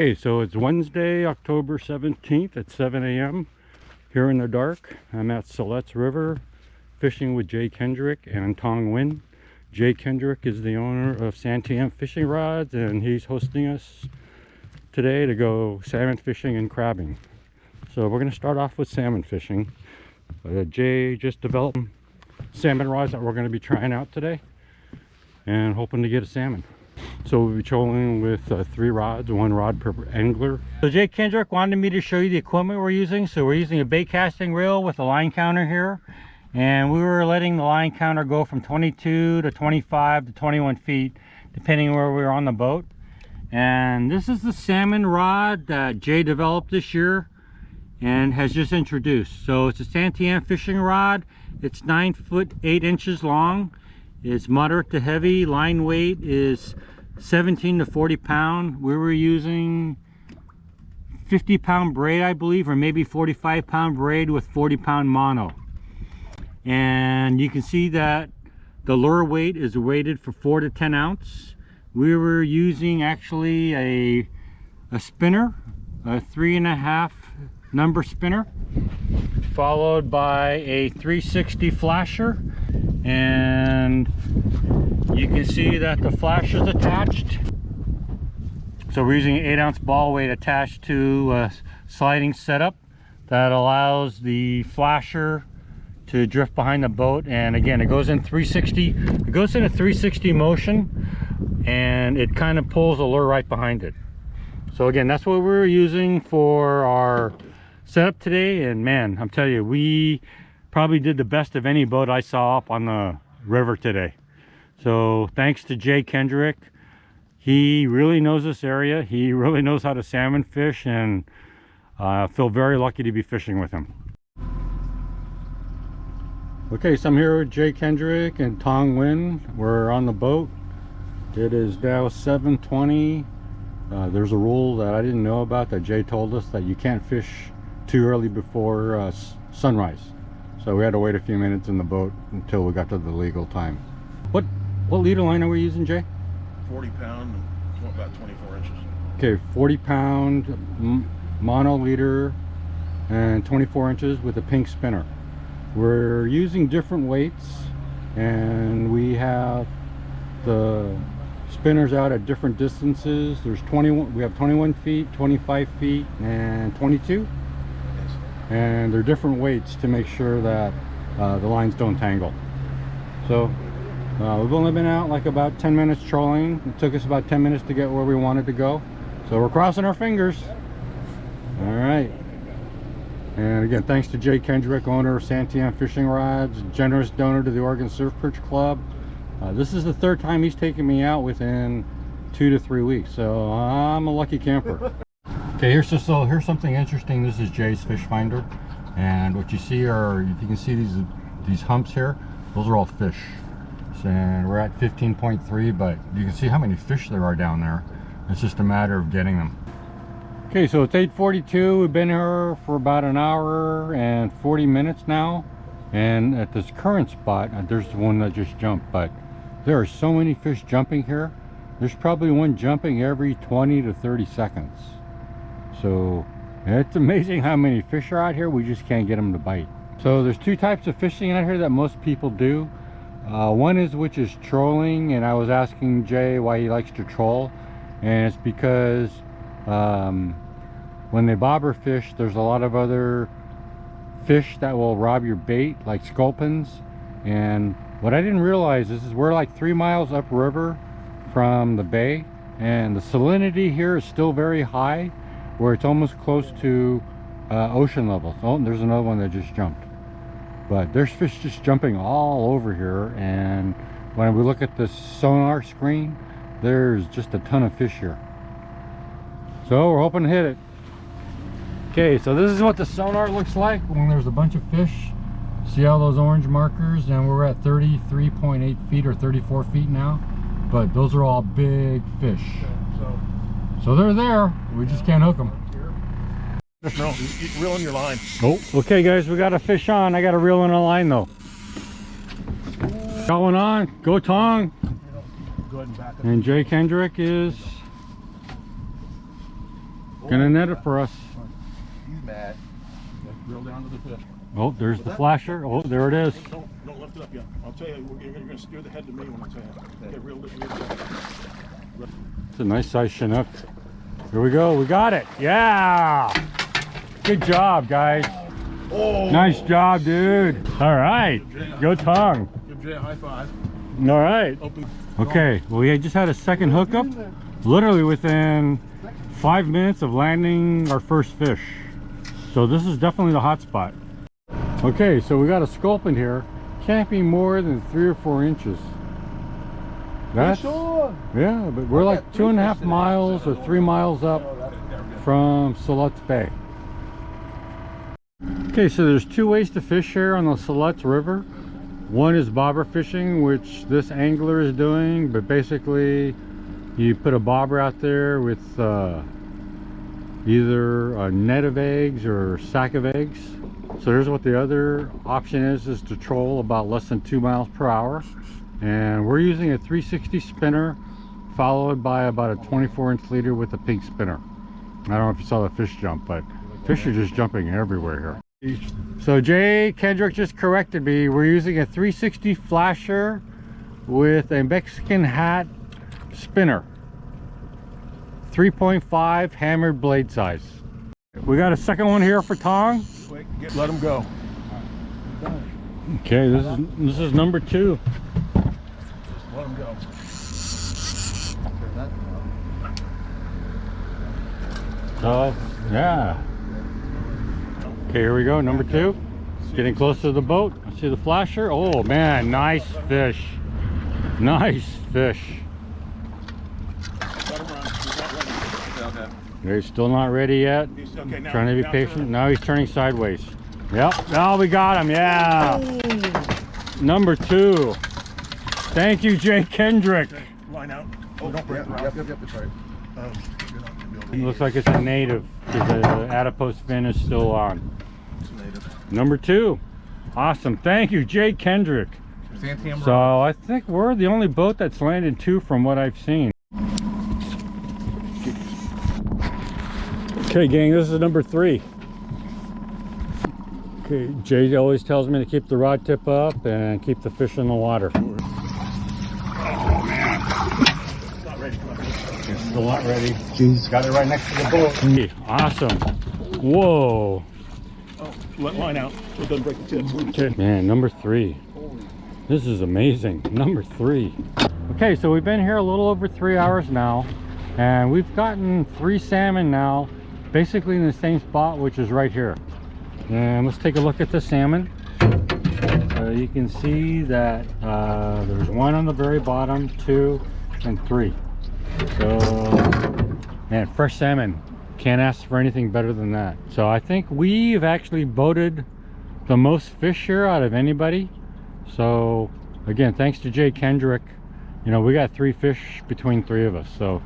Okay, so it's Wednesday, October 17th at 7 a.m. here in the dark. I'm at Siletz River fishing with Jay Kendrick and Tong Nguyen. Jay Kendrick is the owner of Santiam fishing rods, and he's hosting us today to go salmon fishing and crabbing. So we're going to start off with salmon fishing. Jay just developed salmon rods that we're going to be trying out today and hoping to get a salmon. So we'll be trolling with 3 rods, 1 rod per angler. So Jay Kendrick wanted me to show you the equipment we're using. So we're using a bait casting reel with a line counter here. And we were letting the line counter go from 22 to 25 to 21 feet, depending where we were on the boat. And this is the salmon rod that Jay developed this year and has just introduced. So it's a Santiam fishing rod. It's 9 foot 8 inches long. It's moderate to heavy. Line weight is 17 to 40 pound. We were using 50 pound braid, I believe, or maybe 45 pound braid with 40 pound mono. And you can see that the lure weight is weighted for 4 to 10 ounce. We were using actually a spinner, a 3.5 number spinner, followed by a 360 flasher. And you can see that the flash is attached. So we're using an 8 ounce ball weight attached to a sliding setup that allows the flasher to drift behind the boat. And again, it goes in 360. It goes in a 360 motion, and it kind of pulls the lure right behind it. So again, that's what we're using for our setup today. And man, I'm telling you, we probably did the best of any boat I saw up on the river today. So thanks to Jay Kendrick. He really knows this area. He really knows how to salmon fish, and I feel very lucky to be fishing with him. Okay, so I'm here with Jay Kendrick and Tong Nguyen. We're on the boat. It is now 7:20. There's a rule that I didn't know about that Jay told us, that you can't fish too early before sunrise. So we had to wait a few minutes in the boat until we got to the legal time. What leader line are we using, Jay? 40 pound and about 24 inches. Okay, 40 pound mono leader and 24 inches with a pink spinner. We're using different weights, and we have the spinners out at different distances. There's 21, we have 21 feet, 25 feet, and 22. Yes. And they're different weights to make sure that the lines don't tangle. So we've only been out like about 10 minutes trolling. It took us about 10 minutes to get where we wanted to go. So we're crossing our fingers. All right. And again, thanks to Jay Kendrick, owner of Santiam Fishing Rods, generous donor to the Oregon Surf Perch Club. This is the 3rd time he's taken me out within 2 to 3 weeks, so I'm a lucky camper. Okay, here's something interesting. This is Jay's fish finder, and what you see are, if you can see these humps here, those are all fish. And we're at 15.3, but you can see how many fish there are down there. It's just a matter of getting them. Okay, so it's 8:42. We've been here for about an hour and 40 minutes now, and at this current spot, there's the one that just jumped, but there are so many fish jumping here. There's probably one jumping every 20 to 30 seconds. So it's amazing how many fish are out here. We just can't get them to bite. So there's 2 types of fishing out here that most people do. One is which is trolling, and I was asking Jay why he likes to troll, and it's because when they bobber fish, there's a lot of other fish that will rob your bait, like sculpins. And what I didn't realize is we're like 3 miles upriver from the bay, and the salinity here is still very high, where it's almost close to ocean levels. Oh, there's another one that just jumped. But there's fish just jumping all over here, and when we look at the sonar screen, there's just a ton of fish here. So we're hoping to hit it. Okay, so this is what the sonar looks like when there's a bunch of fish. See all those orange markers? And we're at 33.8 feet or 34 feet now, but those are all big fish. So they're there, we just can't hook them. No, you reel in your line. Oh, okay guys, we got a fish on. I got a reel in a line though. Got one on. Go Tong. Go ahead and back up. And Jay Kendrick is Gonna net it for us. He's mad. Okay, reel down to the fish. Oh, there's the flasher. Oh, there it is. Don't lift it up yet. I'll tell you, you're going to steer the head to me when I tell you. Okay, reel it down. It's a nice size chinook. Here we go. We got it. Yeah. Good job, guys. Oh. Nice job, dude. All right. Go Tong. Give Jay a high five. All right. Open. Okay. Well, we just had a second hookup. Literally within 5 minutes of landing our first fish. So this is definitely the hot spot. Okay, so we got a sculpin here. Can't be more than 3 or 4 inches. That's, yeah, but we're like 2.5 miles or 3 miles up from Siletz Bay. Okay, so there's 2 ways to fish here on the Siletz River. One is bobber fishing, which this angler is doing, but basically you put a bobber out there with either a net of eggs or a sack of eggs. So here's what the other option is to troll about less than 2 miles per hour. And we're using a 360 spinner followed by about a 24-inch leader with a pink spinner. I don't know if you saw the fish jump, but fish are just jumping everywhere here. So Jay Kendrick just corrected me. We're using a 360 flasher with a Mexican hat spinner. 3.5 hammered blade size. We got a second one here for Tong. Let him go. Okay, this is number 2. Let him go. So yeah. Okay, here we go, number 2. Getting close to the boat. I see the flasher. Oh man, nice fish. Nice fish. Let him run. He's not ready. Okay. He's still not ready yet. He's okay now. Trying to be patient. Now he's turning sideways. Yep. Now we got him. Yeah. Oh. Number 2. Thank you, Jay Kendrick. Okay, line out. Oh, don't break the rock. Yep, that's right. You're not gonna be able to. It looks like it's a native because the adipose fin is still on. It's a native. Number 2. Awesome. Thank you, Jay Kendrick. Santiam. So I think we're the only boat that's landed 2 from what I've seen. Okay, gang, this is number 3. Okay, Jay always tells me to keep the rod tip up and keep the fish in the water. Oh man. It's not ready. Come on. It's still not ready. Jeez. Got it right next to the boat. Okay, awesome. Whoa. Oh, let line out so it doesn't break the tips. Okay. Man, number 3. This is amazing. Number 3. Okay, so we've been here a little over 3 hours now, and we've gotten 3 salmon now, basically in the same spot, which is right here. And let's take a look at the salmon. You can see that there's 1 on the very bottom, 2, and 3. So, man, fresh salmon. Can't ask for anything better than that. So I think we've actually boated the most fish here out of anybody. So again, thanks to Jay Kendrick, you know, we got 3 fish between 3 of us. So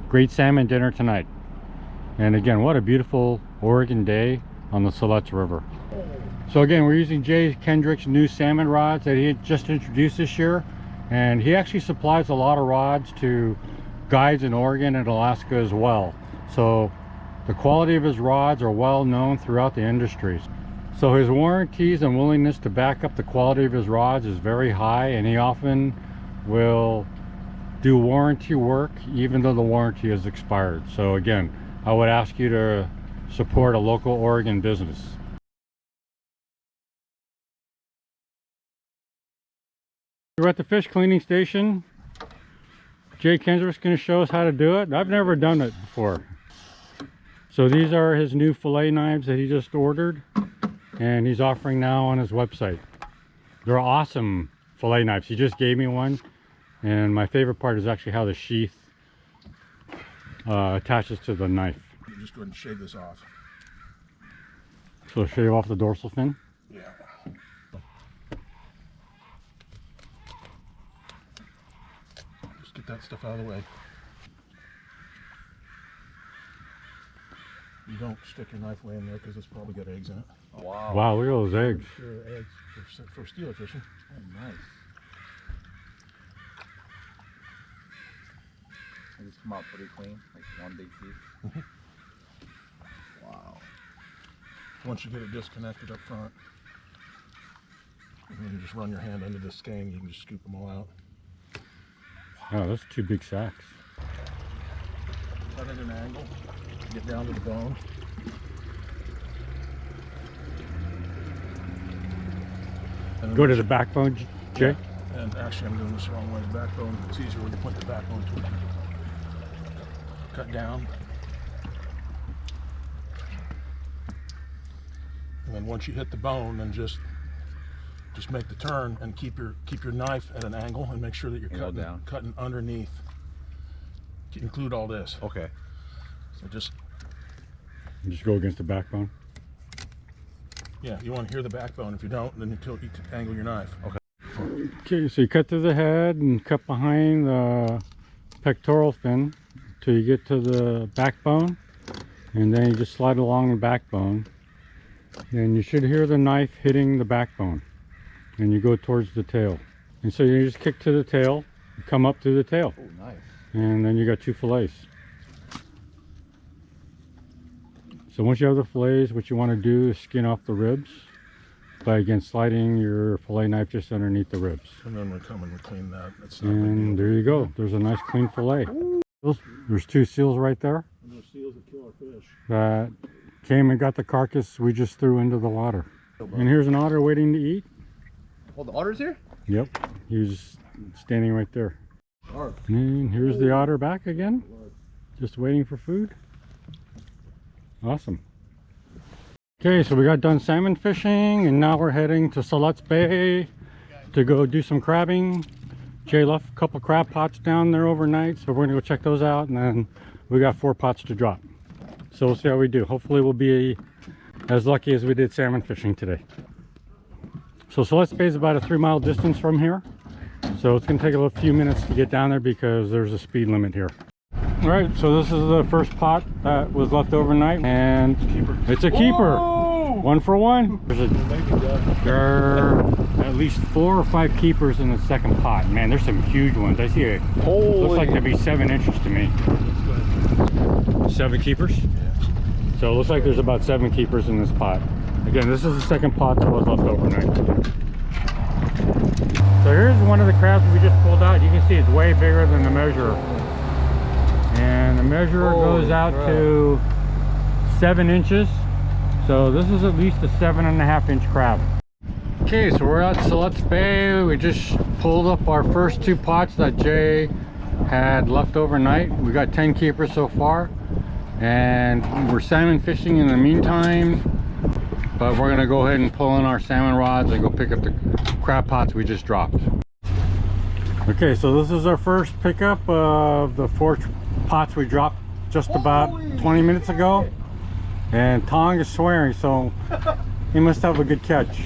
great salmon dinner tonight. And again, what a beautiful Oregon day on the Siletz River. So again, we're using Jay Kendrick's new salmon rods that he had just introduced this year. And he actually supplies a lot of rods to guides in Oregon and Alaska as well. So the quality of his rods are well known throughout the industry. So his warranties and willingness to back up the quality of his rods is very high, and he often will do warranty work even though the warranty is expired. So again, I would ask you to support a local Oregon business. We're at the fish cleaning station. Jay Kendrick's going to show us how to do it. I've never done it before. So these are his new fillet knives that he just ordered, and he's offering now on his website. They're awesome fillet knives. He just gave me one, and my favorite part is actually how the sheath attaches to the knife. You just go ahead and shave this off. So shave off the dorsal fin. Yeah. Just get that stuff out of the way. You don't stick your knife way in there because it's probably got eggs in it. Wow. Wow, look at those eggs. Sure, eggs for steelhead fishing. Oh, nice. They just come out pretty clean, like one big piece. once you get it disconnected up front, and you just run your hand under the skein, you can just scoop them all out. Oh, that's 2 big sacks. Cut at an angle, get down to the bone. And Go to the backbone, Jay. Yeah. And actually, I'm doing this the wrong way. The backbone, it's easier when you put the backbone to it. Cut down. And then once you hit the bone, then just make the turn and keep your knife at an angle and make sure that you're cutting underneath. Include all this. Okay. So just go against the backbone. Yeah, you want to hear the backbone. If you don't, then you angle your knife. Okay. Okay, so you cut through the head and cut behind the pectoral fin till you get to the backbone, and then you just slide along the backbone. And you should hear the knife hitting the backbone, and you go towards the tail. And so you just kick to the tail, come up through the tail. Oh, nice. And then you got 2 fillets. So once you have the fillets, what you want to do is skin off the ribs by, again, sliding your fillet knife just underneath the ribs. And then we come and we clean that. That's not And there you go. There's a nice clean fillet. There's 2 seals right there And those seals that kill our fish. that came and got the carcass we just threw into the water. And here's an otter waiting to eat. Oh, the otter's here? Yep, he's standing right there. And here's the otter back again, just waiting for food. Awesome. Okay, so we got done salmon fishing, and now we're heading to Siletz Bay to go do some crabbing. Jay left a couple crab pots down there overnight, so we're gonna go check those out, and then we got 4 pots to drop. So we'll see how we do. Hopefully we'll be as lucky as we did salmon fishing today. So Siletz Bay is about a 3-mile distance from here. So it's going to take a few minutes to get down there because there's a speed limit here. All right, so this is the first pot that was left overnight, and it's a keeper. Whoa! 1 for 1. There are at least 4 or 5 keepers in the second pot. Man, there's some huge ones. I see it. Looks like they'd be 7 inches to me. 7 keepers? So it looks like there's about 7 keepers in this pot. Again, this is the second pot that was left overnight. So here's one of the crabs we just pulled out. You can see it's way bigger than the measurer. And the measurer goes out to 7 inches. So this is at least a 7.5-inch crab. Okay, so we're at Siletz Bay. We just pulled up our first 2 pots that Jay had left overnight. We got 10 keepers so far. And we're salmon fishing in the meantime. But we're gonna go ahead and pull in our salmon rods and go pick up the crab pots we just dropped. Okay, so this is our first pickup of the 4 pots we dropped just about 20 minutes ago. And Tong is swearing, so he must have a good catch.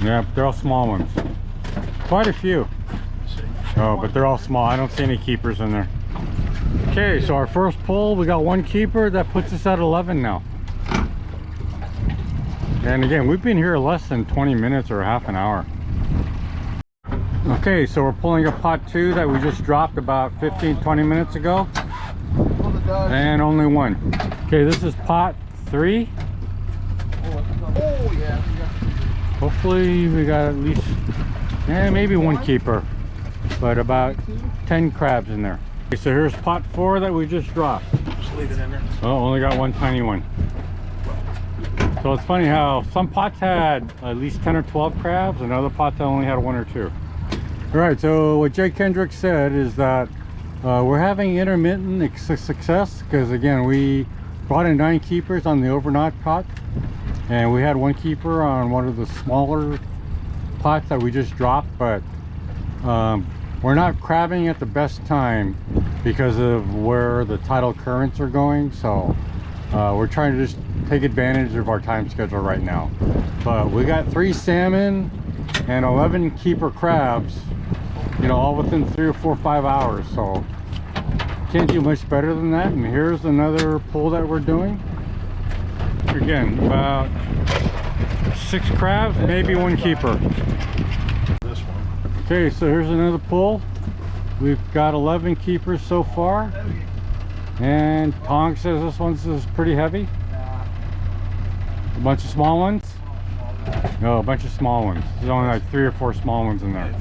Yeah, they're all small ones. Quite a few. Oh, but they're all small. I don't see any keepers in there. Okay, so our first pull, we got 1 keeper. That puts us at 11 now. And again, we've been here less than 20 minutes or half an hour. Okay, so we're pulling up pot 2 that we just dropped about 15-20 minutes ago. And only 1. Okay, this is pot 3. Oh, yeah. Hopefully we got at least, maybe 1 keeper. But about 10 crabs in there. Okay, so here's pot 4 that we just dropped. Just leave it in there. Oh, only got 1 tiny one. So it's funny how some pots had at least 10 or 12 crabs and other pots only had 1 or 2. All right, so what Jay Kendrick said is that we're having intermittent success because, again, we brought in 9 keepers on the overnight pot, and we had 1 keeper on one of the smaller pots that we just dropped, but we're not crabbing at the best time because of where the tidal currents are going. So we're trying to just take advantage of our time schedule right now. But we got 3 salmon and 11 keeper crabs, you know, all within 3 or 4 or 5 hours. So can't do much better than that. And here's another pull that we're doing. Again, about 6 crabs, maybe 1 keeper. This one. Okay, so here's another pull. We've got 11 keepers so far. And Tong says this one's is pretty heavy. A bunch of small ones? No, a bunch of small ones. There's only like 3 or 4 small ones in there.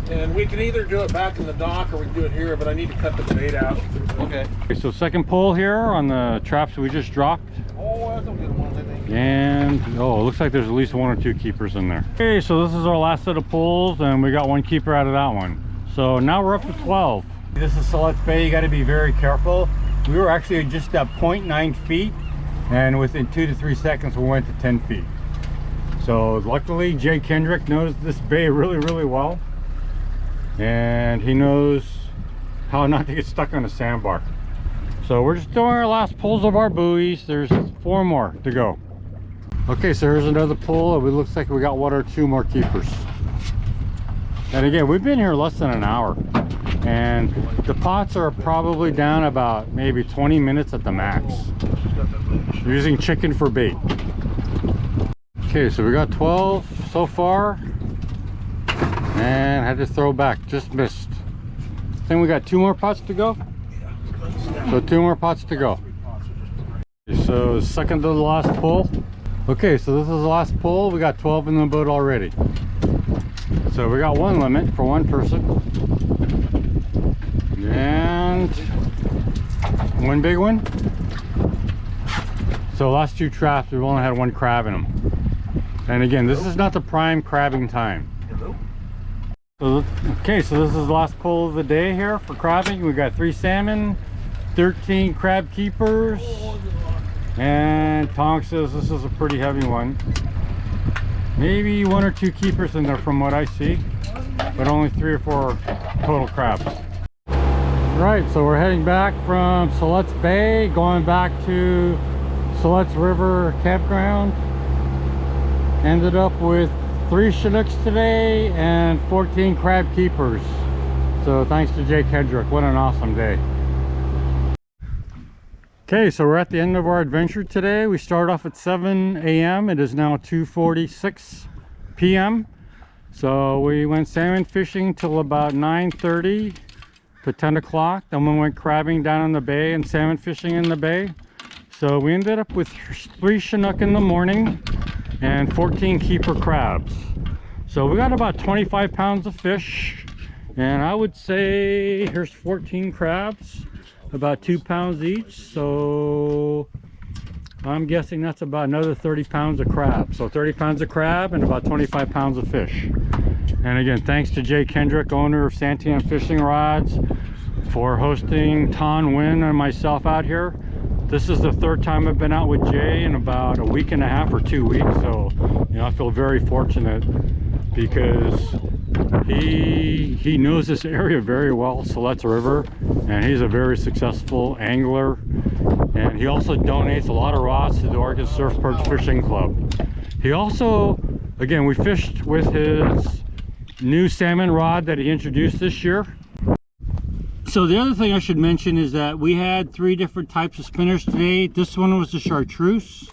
And we can either do it back in the dock or we can do it here, but I need to cut the bait out. Okay. Okay, so second pull here on the traps we just dropped. Oh, that's some good ones, I think. And, oh, it looks like there's at least 1 or 2 keepers in there. Okay, so this is our last set of pulls, and we got 1 keeper out of that one. So now we're up to 12. This is Siletz Bay, you got to be very careful. We were actually just at 0.9 feet, and within 2 to 3 seconds we went to 10 feet. So luckily Jay Kendrick knows this bay really, really well. And he knows how not to get stuck on a sandbar. So we're just doing our last pulls of our buoys. There's 4 more to go. Okay, so here's another pull. It looks like we got 1 or 2 more keepers. And again, we've been here less than an hour, and the pots are probably down about maybe 20 minutes at the max. We're using chicken for bait. Okay, so we got 12 so far, and I had to throw back, just missed. I think we got 2 more pots to go. So 2 more pots to go. So second to the last pull. Okay, so this is the last pull. We got 12 in the boat already. So we got 1 limit for 1 person. And 1 big one. So last 2 traps, we've only had 1 crab in them. And again, this is not the prime crabbing time. So, okay, so this is the last pull of the day here for crabbing. We got 3 salmon, 13 crab keepers, and Tonk says this is a pretty heavy one. Maybe 1 or 2 keepers in there from what I see, but only 3 or 4 total crabs. Right, so we're heading back from Siletz Bay, going back to Siletz River campground. Ended up with 3 chinooks today and 14 crab keepers. So thanks to Jay Kendrick, what an awesome day. Okay, so we're at the end of our adventure today. We started off at 7 a.m. It is now 2:46 p.m. So we went salmon fishing till about 9:30 to 10 o'clock. Then we went crabbing down in the bay and salmon fishing in the bay. So we ended up with 3 chinook in the morning and 14 keeper crabs. So we got about 25 pounds of fish, and I would say here's 14 crabs, about 2 pounds each. So I'm guessing that's about another 30 pounds of crab. So 30 pounds of crab and about 25 pounds of fish. And again, thanks to Jay Kendrick, owner of Santiam Fishing Rods, for hosting Ton, Win, and myself out here. This is the 3rd time I've been out with Jay in about a week and a half or 2 weeks. So, you know, I feel very fortunate because he knows this area very well, Siletz River, and he's a very successful angler. And he also donates a lot of rods to the Oregon Surf Perch Fishing Club. He also, again, we fished with his new salmon rod that he introduced this year. So the other thing I should mention is that we had 3 different types of spinners today. This one was the chartreuse,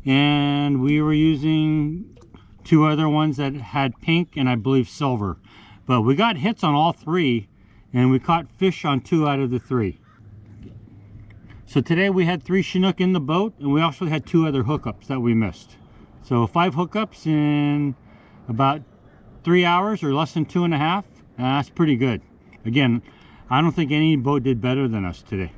and we were using 2 other ones that had pink and I believe silver. But we got hits on all 3, and we caught fish on 2 out of the 3. So today we had 3 chinook in the boat, and we also had 2 other hookups that we missed. So 5 hookups in about 3 hours, or less than 2.5. That's pretty good. Again, I don't think any boat did better than us today.